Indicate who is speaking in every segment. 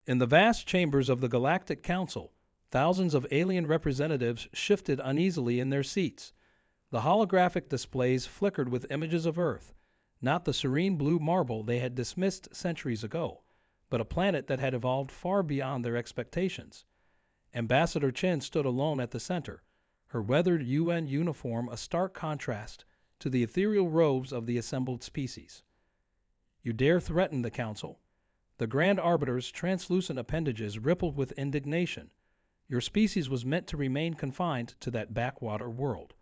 Speaker 1: In the vast chambers of the Galactic Council, thousands of alien representatives shifted uneasily in their seats. The holographic displays flickered with images of Earth, not the serene blue marble they had dismissed centuries ago, but a planet that had evolved far beyond their expectations. Ambassador Chen stood alone at the center, her weathered UN uniform a stark contrast to the ethereal robes of the assembled species. "You dare threaten the Council?" The Grand Arbiter's translucent appendages rippled with indignation. "Your species was meant to remain confined to that backwater world.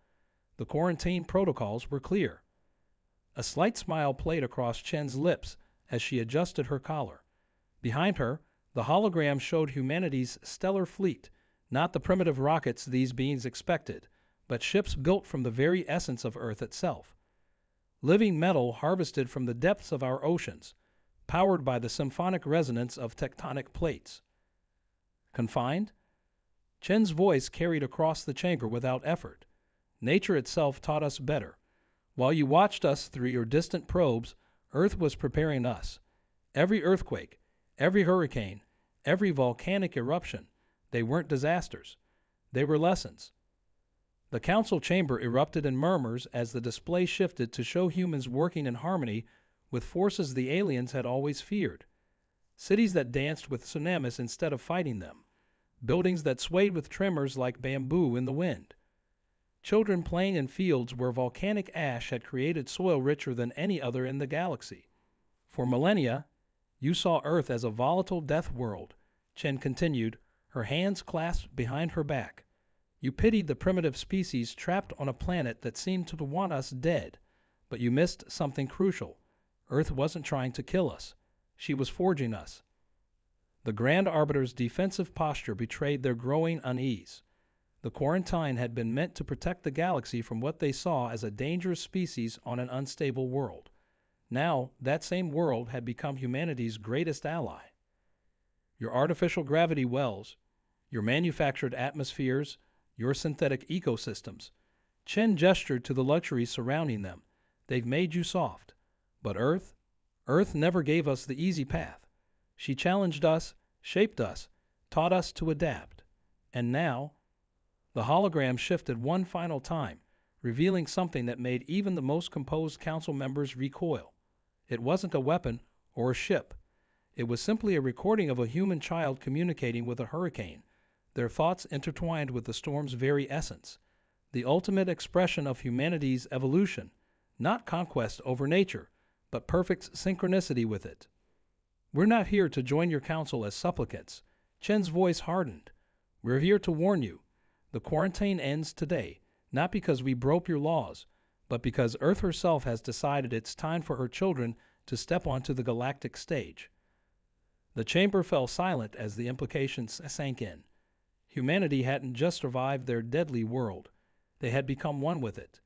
Speaker 1: The quarantine protocols were clear." A slight smile played across Chen's lips as she adjusted her collar. Behind her, the hologram showed humanity's stellar fleet, not the primitive rockets these beings expected, but ships built from the very essence of Earth itself. Living metal harvested from the depths of our oceans, powered by the symphonic resonance of tectonic plates. Confined? Chen's voice carried across the chamber without effort. Nature itself taught us better. While you watched us through your distant probes, Earth was preparing us. Every earthquake, every hurricane, every volcanic eruption, they weren't disasters. They were lessons. The council chamber erupted in murmurs as the display shifted to show humans working in harmony with forces the aliens had always feared. Cities that danced with tsunamis instead of fighting them. Buildings that swayed with tremors like bamboo in the wind. Children playing in fields where volcanic ash had created soil richer than any other in the galaxy. For millennia, you saw Earth as a volatile death world, Chen continued, her hands clasped behind her back. You pitied the primitive species trapped on a planet that seemed to want us dead, but you missed something crucial. Earth wasn't trying to kill us. She was forging us. The Grand Arbiter's defensive posture betrayed their growing unease. The quarantine had been meant to protect the galaxy from what they saw as a dangerous species on an unstable world. Now, that same world had become humanity's greatest ally. Your artificial gravity wells, your manufactured atmospheres, your synthetic ecosystems. Chen gestured to the luxuries surrounding them. They've made you soft. But Earth never gave us the easy path. She challenged us, shaped us, taught us to adapt. And now, the hologram shifted one final time, revealing something that made even the most composed council members recoil. It wasn't a weapon or a ship. It was simply a recording of a human child communicating with a hurricane, their thoughts intertwined with the storm's very essence. The ultimate expression of humanity's evolution, not conquest over nature, but perfect synchronicity with it. "We're not here to join your council as supplicants." Chen's voice hardened. "We're here to warn you. The quarantine ends today, not because we broke your laws, but because Earth herself has decided it's time for her children to step onto the galactic stage." The chamber fell silent as the implications sank in. Humanity hadn't just survived their deadly world. They had become one with it.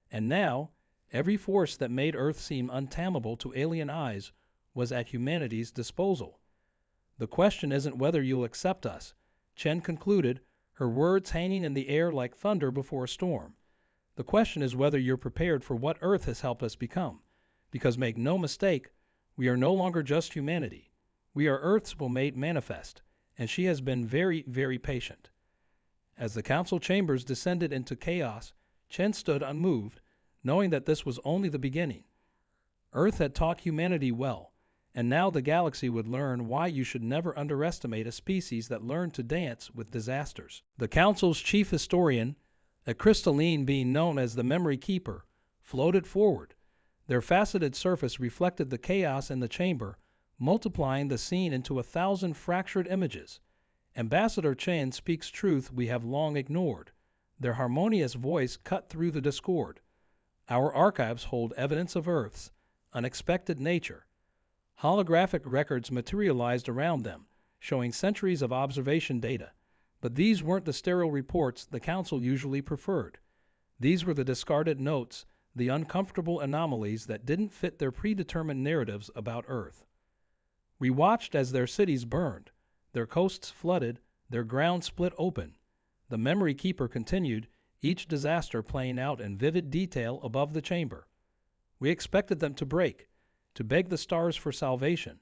Speaker 1: And now, every force that made Earth seem untamable to alien eyes was at humanity's disposal. "The question isn't whether you'll accept us," Chen concluded, her words hanging in the air like thunder before a storm. "The question is whether you're prepared for what Earth has helped us become. Because make no mistake, we are no longer just humanity. We are Earth's will made manifest, and she has been very, very patient." As the council chambers descended into chaos, Chen stood unmoved, knowing that this was only the beginning. Earth had taught humanity well, and now the galaxy would learn why you should never underestimate a species that learned to dance with disasters. The council's chief historian, a crystalline being known as the Memory Keeper, floated forward. Their faceted surface reflected the chaos in the chamber, multiplying the scene into 1,000 fractured images. Ambassador Chen speaks truth we have long ignored. Their harmonious voice cut through the discord. Our archives hold evidence of Earth's unexpected nature. Holographic records materialized around them, showing centuries of observation data. But these weren't the sterile reports the Council usually preferred. These were the discarded notes, the uncomfortable anomalies that didn't fit their predetermined narratives about Earth. We watched as their cities burned, their coasts flooded, their ground split open. The Memory Keeper continued, each disaster playing out in vivid detail above the chamber. We expected them to break, to beg the stars for salvation.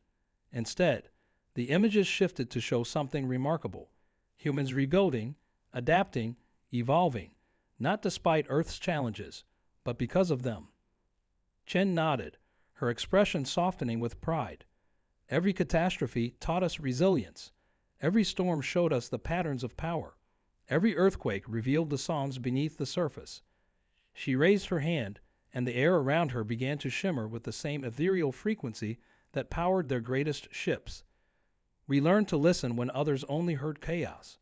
Speaker 1: Instead, The images shifted to show something remarkable. Humans rebuilding, adapting, evolving, not despite Earth's challenges, but because of them. Chen nodded, her expression softening with pride. Every catastrophe taught us resilience. Every storm showed us the patterns of power. Every earthquake revealed the songs beneath the surface. She raised her hand, and the air around her began to shimmer with the same ethereal frequency that powered their greatest ships. We learned to listen when others only heard chaos.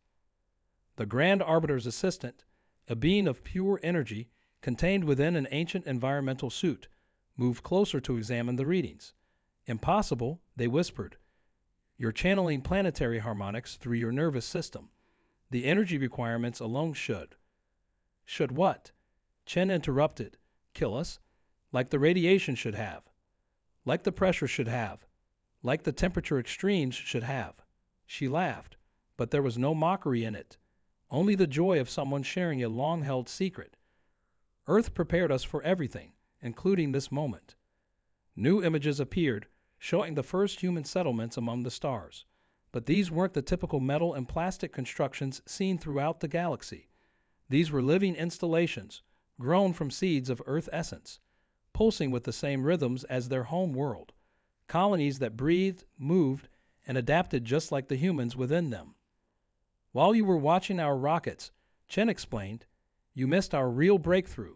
Speaker 1: The Grand Arbiter's assistant, a being of pure energy contained within an ancient environmental suit, moved closer to examine the readings. Impossible, they whispered. You're channeling planetary harmonics through your nervous system. The energy requirements alone should. Should what? Chen interrupted. Kill us? Like the radiation should have. Like the pressure should have. Like the temperature extremes should have. She laughed, but there was no mockery in it. Only the joy of someone sharing a long-held secret. Earth prepared us for everything, including this moment. New images appeared, showing the first human settlements among the stars. But these weren't the typical metal and plastic constructions seen throughout the galaxy. These were living installations, grown from seeds of Earth essence, pulsing with the same rhythms as their home world. Colonies that breathed, moved, and adapted just like the humans within them. While you were watching our rockets, Chen explained, you missed our real breakthrough.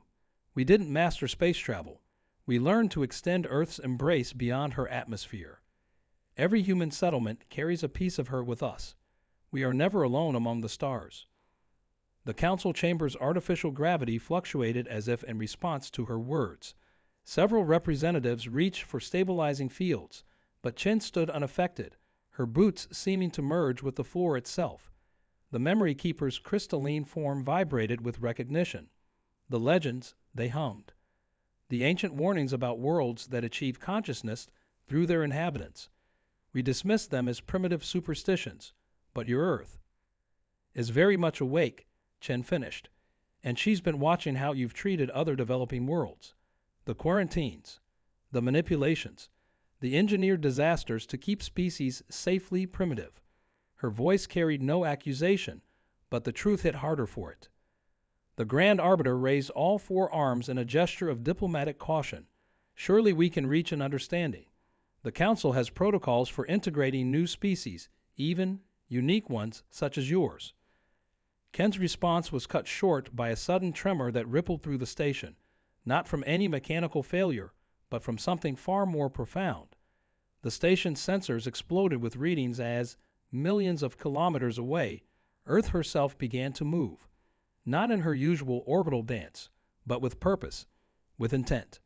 Speaker 1: We didn't master space travel. We learned to extend Earth's embrace beyond her atmosphere. Every human settlement carries a piece of her with us. We are never alone among the stars. The council chamber's artificial gravity fluctuated as if in response to her words. Several representatives reached for stabilizing fields, but Chen stood unaffected, her boots seeming to merge with the floor itself. The memory keeper's crystalline form vibrated with recognition. The legends, they hummed. The ancient warnings about worlds that achieve consciousness through their inhabitants. We dismissed them as primitive superstitions, but your Earth is very much awake, Chen finished, and she's been watching how you've treated other developing worlds. The quarantines, the manipulations, the engineered disasters to keep species safely primitive. Her voice carried no accusation, but the truth hit harder for it. The Grand Arbiter raised all four arms in a gesture of diplomatic caution. Surely we can reach an understanding. The Council has protocols for integrating new species, even unique ones such as yours. Ken's response was cut short by a sudden tremor that rippled through the station, not from any mechanical failure, but from something far more profound. The station's sensors exploded with readings as, millions of kilometers away, Earth herself began to move. Not in her usual orbital dance, but with purpose, with intent.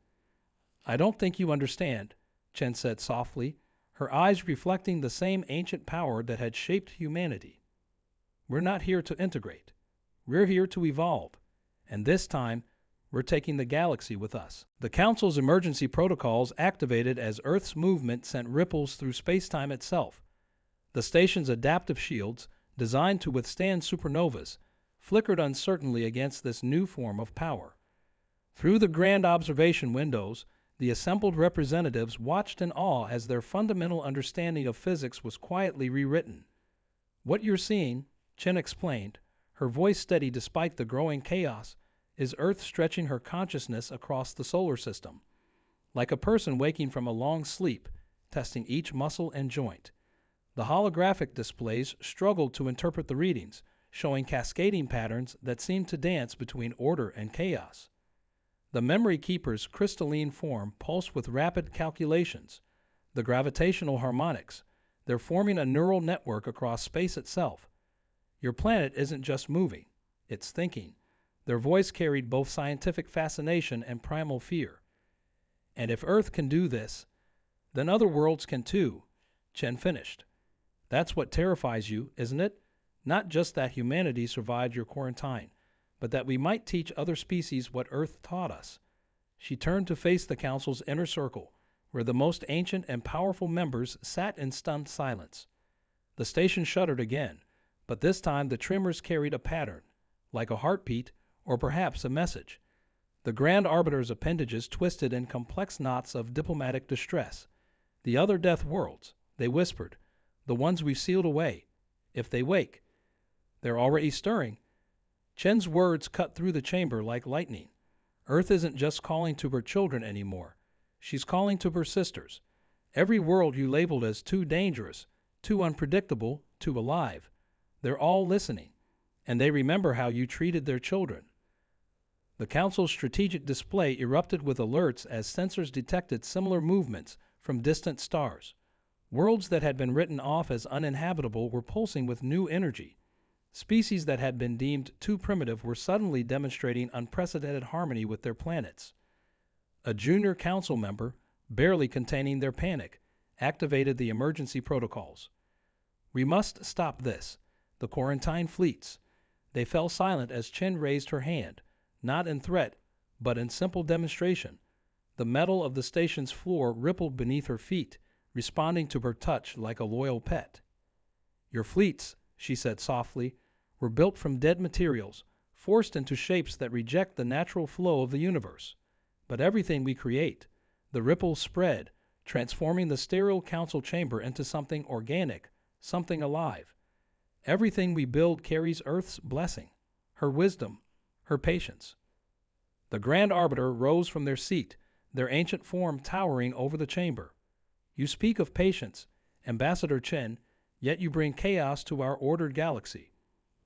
Speaker 1: I don't think you understand, Chen said softly, her eyes reflecting the same ancient power that had shaped humanity. We're not here to integrate. We're here to evolve. And this time, we're taking the galaxy with us. The Council's emergency protocols activated as Earth's movement sent ripples through space-time itself. The station's adaptive shields, designed to withstand supernovas, flickered uncertainly against this new form of power. Through the grand observation windows, the assembled representatives watched in awe as their fundamental understanding of physics was quietly rewritten. What you're seeing, Chen explained, her voice steady despite the growing chaos, is Earth stretching her consciousness across the solar system. Like a person waking from a long sleep, testing each muscle and joint. The holographic displays struggled to interpret the readings, showing cascading patterns that seemed to dance between order and chaos. The memory keeper's crystalline form pulsed with rapid calculations. The gravitational harmonics, they're forming a neural network across space itself. Your planet isn't just moving, it's thinking. Their voice carried both scientific fascination and primal fear. And if Earth can do this, then other worlds can too, Chen finished. That's what terrifies you, isn't it? Not just that humanity survived your quarantine, but that we might teach other species what Earth taught us. She turned to face the Council's inner circle, where the most ancient and powerful members sat in stunned silence. The station shuddered again, but this time the tremors carried a pattern, like a heartbeat or perhaps a message. The Grand Arbiter's appendages twisted in complex knots of diplomatic distress. The other death worlds, they whispered, the ones we've sealed away. If they wake, they're already stirring. Chen's words cut through the chamber like lightning. Earth isn't just calling to her children anymore. She's calling to her sisters. Every world you labeled as too dangerous, too unpredictable, too alive. They're all listening, and they remember how you treated their children. The Council's strategic display erupted with alerts as sensors detected similar movements from distant stars. Worlds that had been written off as uninhabitable were pulsing with new energy. Species that had been deemed too primitive were suddenly demonstrating unprecedented harmony with their planets. A junior council member, barely containing their panic, activated the emergency protocols. "We must stop this. The quarantine fleets." They fell silent as Chen raised her hand, not in threat, but in simple demonstration. The metal of the station's floor rippled beneath her feet, responding to her touch like a loyal pet. "Your fleets," she said softly, "were built from dead materials, forced into shapes that reject the natural flow of the universe. But everything we create, the ripples spread, transforming the sterile council chamber into something organic, something alive. Everything we build carries Earth's blessing, her wisdom, her patience." The Grand Arbiter rose from their seat, their ancient form towering over the chamber. "You speak of patience, Ambassador Chen, yet you bring chaos to our ordered galaxy.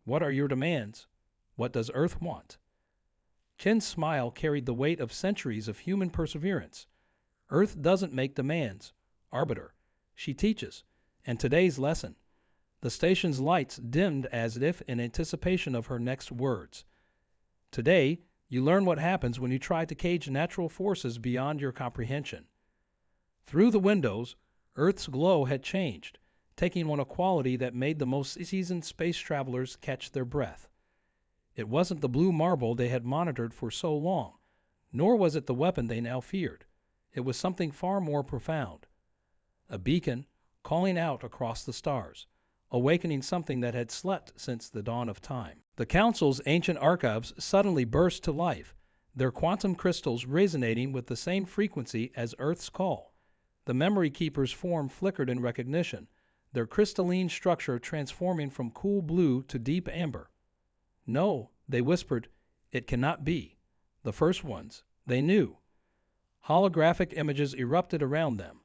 Speaker 1: What are your demands? What does Earth want?" Chen's smile carried the weight of centuries of human perseverance. "Earth doesn't make demands, Arbiter. She teaches, and today's lesson." The station's lights dimmed as if in anticipation of her next words. "Today, you learn what happens when you try to cage natural forces beyond your comprehension." Through the windows, Earth's glow had changed, taking on a quality that made the most seasoned space travelers catch their breath. It wasn't the blue marble they had monitored for so long, nor was it the weapon they now feared. It was something far more profound. A beacon calling out across the stars, awakening something that had slept since the dawn of time. The Council's ancient archives suddenly burst to life, their quantum crystals resonating with the same frequency as Earth's call. The memory keeper's form flickered in recognition, their crystalline structure transforming from cool blue to deep amber. "No," they whispered, "it cannot be." The first ones, they knew. Holographic images erupted around them.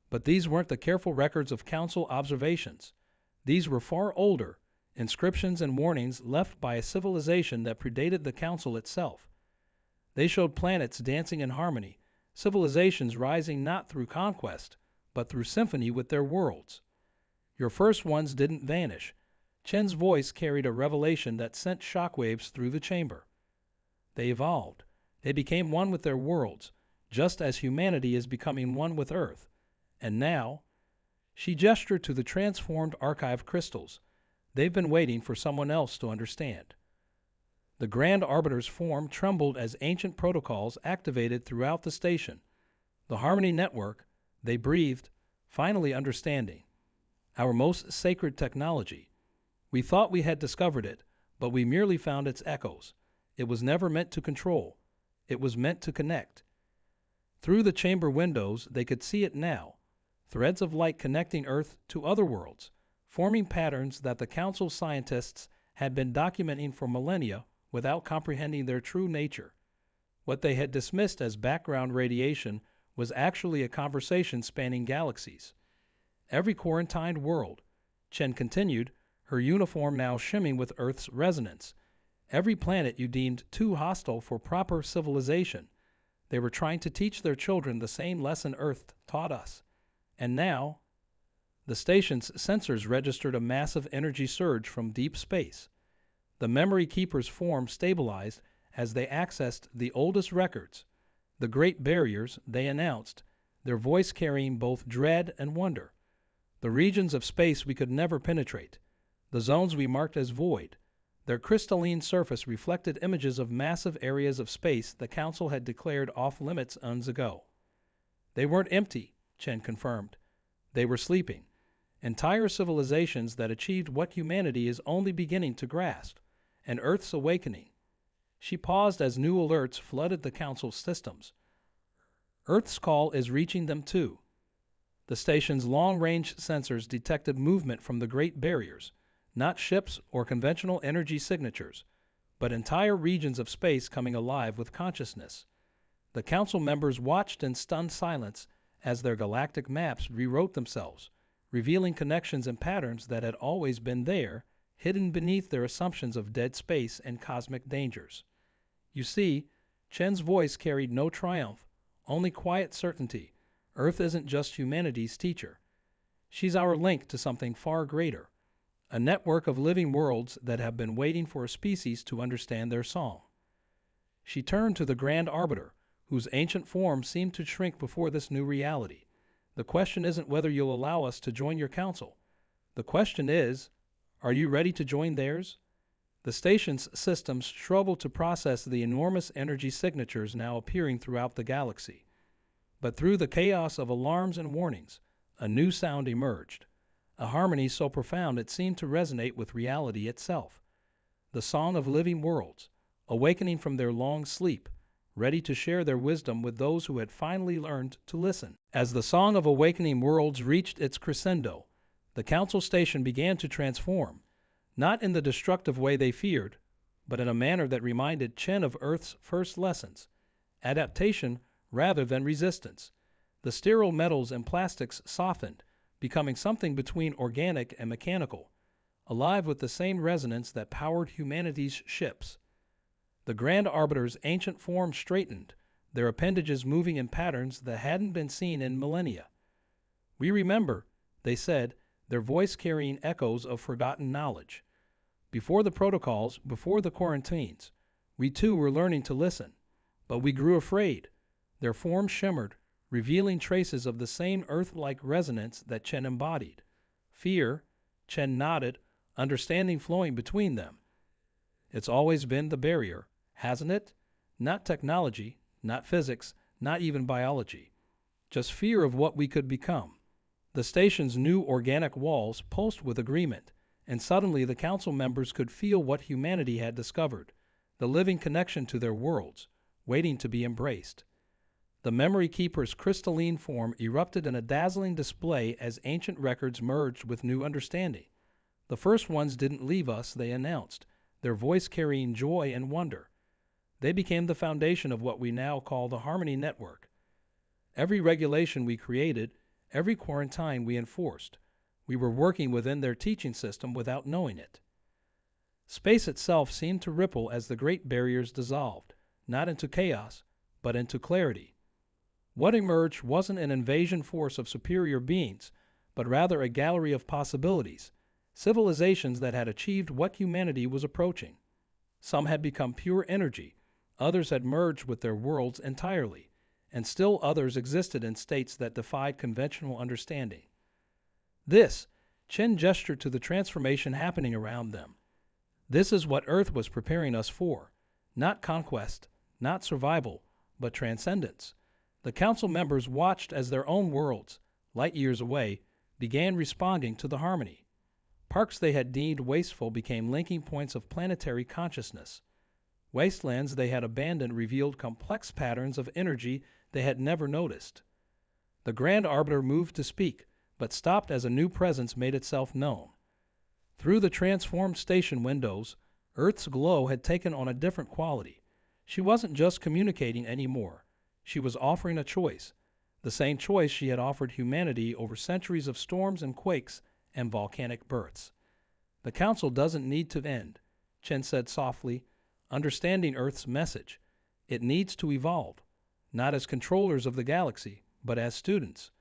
Speaker 1: But these weren't the careful records of Council observations. These were far older, inscriptions and warnings left by a civilization that predated the Council itself. They showed planets dancing in harmony, civilizations rising not through conquest, but through symphony with their worlds. "Your first ones didn't vanish." Chen's voice carried a revelation that sent shockwaves through the chamber. "They evolved. They became one with their worlds, just as humanity is becoming one with Earth. And now," she gestured to the transformed archive crystals, "they've been waiting for someone else to understand." The Grand Arbiter's form trembled as ancient protocols activated throughout the station. The Harmony Network, they breathed, finally understanding. "Our most sacred technology. We thought we had discovered it, but we merely found its echoes. It was never meant to control. It was meant to connect." Through the chamber windows, they could see it now. Threads of light connecting Earth to other worlds, forming patterns that the Council scientists had been documenting for millennia without comprehending their true nature. What they had dismissed as background radiation was actually a conversation spanning galaxies. "Every quarantined world," Chen continued, her uniform now shimming with Earth's resonance. "Every planet you deemed too hostile for proper civilization. They were trying to teach their children the same lesson Earth taught us. And now..." The station's sensors registered a massive energy surge from deep space. The memory keeper's form stabilized as they accessed the oldest records. "The great barriers," they announced, their voice carrying both dread and wonder. "The regions of space we could never penetrate. The zones we marked as void." Their crystalline surface reflected images of massive areas of space the Council had declared off-limits eons ago. "They weren't empty," Chen confirmed. "They were sleeping. Entire civilizations that achieved what humanity is only beginning to grasp. And Earth's awakening." She paused as new alerts flooded the Council's systems. "Earth's call is reaching them too." The station's long-range sensors detected movement from the Great Barriers, not ships or conventional energy signatures, but entire regions of space coming alive with consciousness. The council members watched in stunned silence as their galactic maps rewrote themselves, revealing connections and patterns that had always been there, hidden beneath their assumptions of dead space and cosmic dangers. You see, Chen's voice carried no triumph, only quiet certainty. Earth isn't just humanity's teacher. She's our link to something far greater, a network of living worlds that have been waiting for a species to understand their song. She turned to the Grand Arbiter, whose ancient form seemed to shrink before this new reality. The question isn't whether you'll allow us to join your council. The question is, are you ready to join theirs? The station's systems struggled to process the enormous energy signatures now appearing throughout the galaxy. But through the chaos of alarms and warnings, a new sound emerged, a harmony so profound it seemed to resonate with reality itself. The song of living worlds, awakening from their long sleep, ready to share their wisdom with those who had finally learned to listen. As the song of awakening worlds reached its crescendo, the council station began to transform, not in the destructive way they feared, but in a manner that reminded Chen of Earth's first lessons, adaptation rather than resistance. The sterile metals and plastics softened, becoming something between organic and mechanical, alive with the same resonance that powered humanity's ships. The Grand Arbiter's ancient form straightened, their appendages moving in patterns that hadn't been seen in millennia. "We remember," they said, their voice carrying echoes of forgotten knowledge. "Before the protocols, before the quarantines, we too were learning to listen. But we grew afraid." Their forms shimmered, revealing traces of the same Earth-like resonance that Chen embodied. "Fear," Chen nodded, understanding flowing between them. "It's always been the barrier, hasn't it? Not technology, not physics, not even biology. Just fear of what we could become." The station's new organic walls pulsed with agreement, and suddenly the council members could feel what humanity had discovered, the living connection to their worlds, waiting to be embraced. The Memory Keeper's crystalline form erupted in a dazzling display as ancient records merged with new understanding. "The first ones didn't leave us," they announced, their voice carrying joy and wonder. "They became the foundation of what we now call the Harmony Network. Every regulation we created, every quarantine we enforced, we were working within their teaching system without knowing it." Space itself seemed to ripple as the great barriers dissolved, not into chaos, but into clarity. What emerged wasn't an invasion force of superior beings, but rather a gallery of possibilities, civilizations that had achieved what humanity was approaching. Some had become pure energy, others had merged with their worlds entirely, and still others existed in states that defied conventional understanding. "This," Chen gestured to the transformation happening around them. "This is what Earth was preparing us for. Not conquest, not survival, but transcendence." The council members watched as their own worlds, light years away, began responding to the harmony. Parks they had deemed wasteful became linking points of planetary consciousness. Wastelands they had abandoned revealed complex patterns of energy they had never noticed. The Grand Arbiter moved to speak, but stopped as a new presence made itself known. Through the transformed station windows, Earth's glow had taken on a different quality. She wasn't just communicating anymore. She was offering a choice, the same choice she had offered humanity over centuries of storms and quakes and volcanic births. "The council doesn't need to end," Chen said softly, understanding Earth's message. "It needs to evolve, not as controllers of the galaxy, but as students,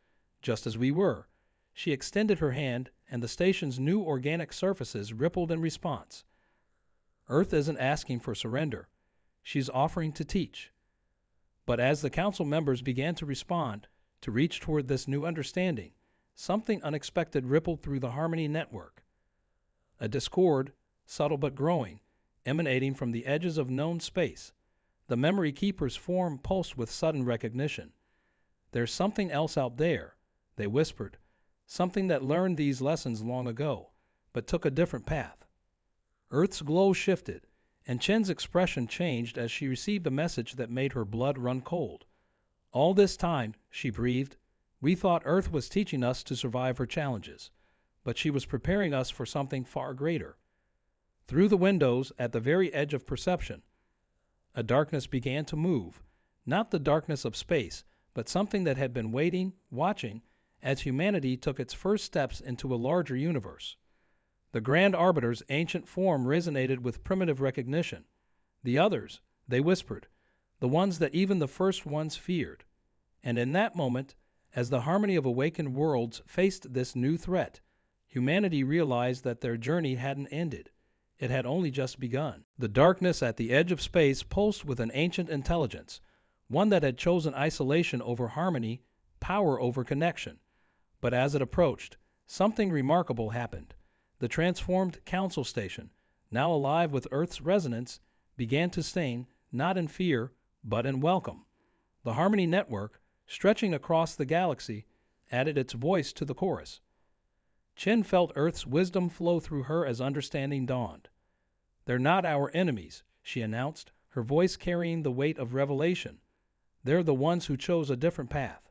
Speaker 1: just as we were." She extended her hand, and the station's new organic surfaces rippled in response. "Earth isn't asking for surrender. She's offering to teach." But as the council members began to respond, to reach toward this new understanding, something unexpected rippled through the Harmony Network. A discord, subtle but growing, emanating from the edges of known space. The Memory Keeper's form pulsed with sudden recognition. "There's something else out there," they whispered, "something that learned these lessons long ago, but took a different path." Earth's glow shifted, and Chen's expression changed as she received a message that made her blood run cold. "All this time," she breathed, We thought Earth was teaching us to survive her challenges, but she was preparing us for something far greater. Through the windows, at the very edge of perception, a darkness began to move, not the darkness of space, but something that had been waiting, watching, as humanity took its first steps into a larger universe. The Grand Arbiter's ancient form resonated with primitive recognition. The others, they whispered, the ones that even the first ones feared. And in that moment, as the harmony of awakened worlds faced this new threat, humanity realized that their journey hadn't ended. It had only just begun. The darkness at the edge of space pulsed with an ancient intelligence, one that had chosen isolation over harmony, power over connection. But as it approached, something remarkable happened. The transformed Council Station, now alive with Earth's resonance, began to sing, not in fear, but in welcome. The Harmony Network, stretching across the galaxy, added its voice to the chorus. Chen felt Earth's wisdom flow through her as understanding dawned. "They're not our enemies," she announced, her voice carrying the weight of revelation. "They're the ones who chose a different path,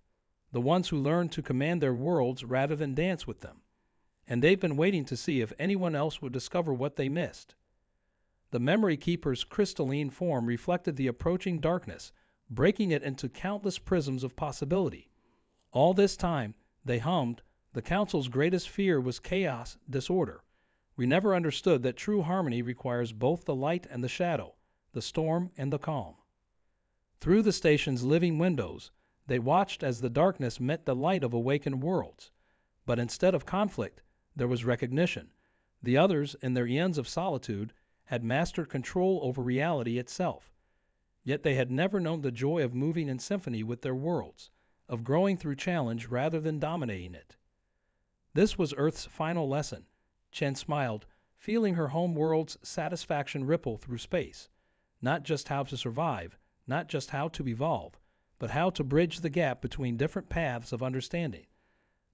Speaker 1: the ones who learned to command their worlds rather than dance with them. And they've been waiting to see if anyone else would discover what they missed." The Memory Keeper's crystalline form reflected the approaching darkness, breaking it into countless prisms of possibility. All this time, they hummed, the Council's greatest fear was chaos, disorder. We never understood that true harmony requires both the light and the shadow, the storm and the calm. Through the station's living windows, they watched as the darkness met the light of awakened worlds. But instead of conflict, there was recognition. The others, in their eons of solitude, had mastered control over reality itself. Yet they had never known the joy of moving in symphony with their worlds, of growing through challenge rather than dominating it. This was Earth's final lesson. Chen smiled, feeling her home world's satisfaction ripple through space. Not just how to survive, not just how to evolve, but how to bridge the gap between different paths of understanding.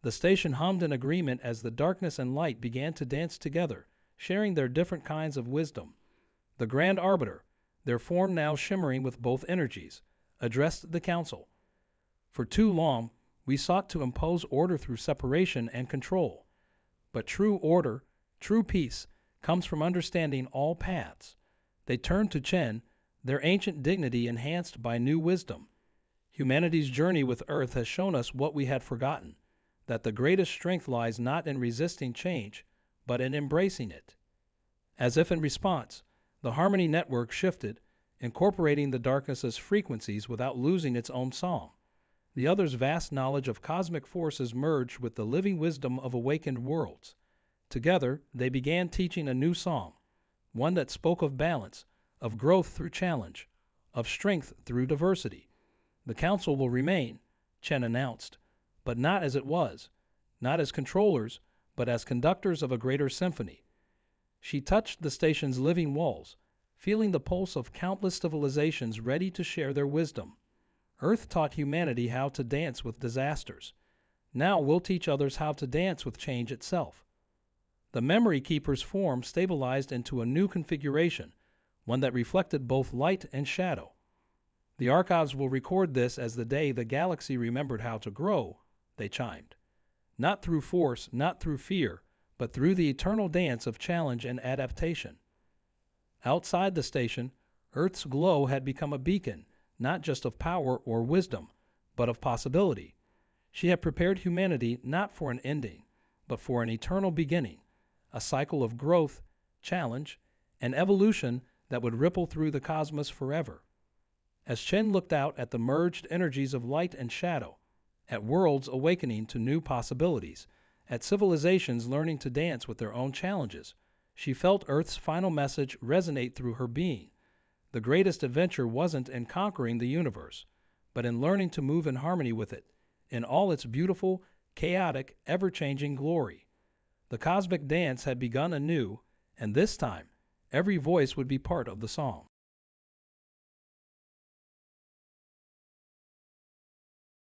Speaker 1: The station hummed in agreement as the darkness and light began to dance together, sharing their different kinds of wisdom. The Grand Arbiter, their form now shimmering with both energies, addressed the Council. "For too long, we sought to impose order through separation and control. But true order, true peace, comes from understanding all paths." They turned to Chen, their ancient dignity enhanced by new wisdom. "Humanity's journey with Earth has shown us what we had forgotten, that the greatest strength lies not in resisting change, but in embracing it." As if in response, the Harmony Network shifted, incorporating the darkness's frequencies without losing its own song. The other's vast knowledge of cosmic forces merged with the living wisdom of awakened worlds. Together, they began teaching a new song, one that spoke of balance, of growth through challenge, of strength through diversity. "The Council will remain," Chen announced, "but not as it was, not as controllers, but as conductors of a greater symphony." She touched the station's living walls, feeling the pulse of countless civilizations ready to share their wisdom. Earth taught humanity how to dance with disasters. Now we'll teach others how to dance with change itself. The Memory Keeper's form stabilized into a new configuration, one that reflected both light and shadow. "The archives will record this as the day the galaxy remembered how to grow," they chimed. "Not through force, not through fear, but through the eternal dance of challenge and adaptation." Outside the station, Earth's glow had become a beacon, not just of power or wisdom, but of possibility. She had prepared humanity not for an ending, but for an eternal beginning, a cycle of growth, challenge, and evolution that would ripple through the cosmos forever. As Chen looked out at the merged energies of light and shadow, at worlds awakening to new possibilities, at civilizations learning to dance with their own challenges, she felt Earth's final message resonate through her being. The greatest adventure wasn't in conquering the universe, but in learning to move in harmony with it, in all its beautiful, chaotic, ever-changing glory. The cosmic dance had begun anew, and this time, every voice would be part of the song.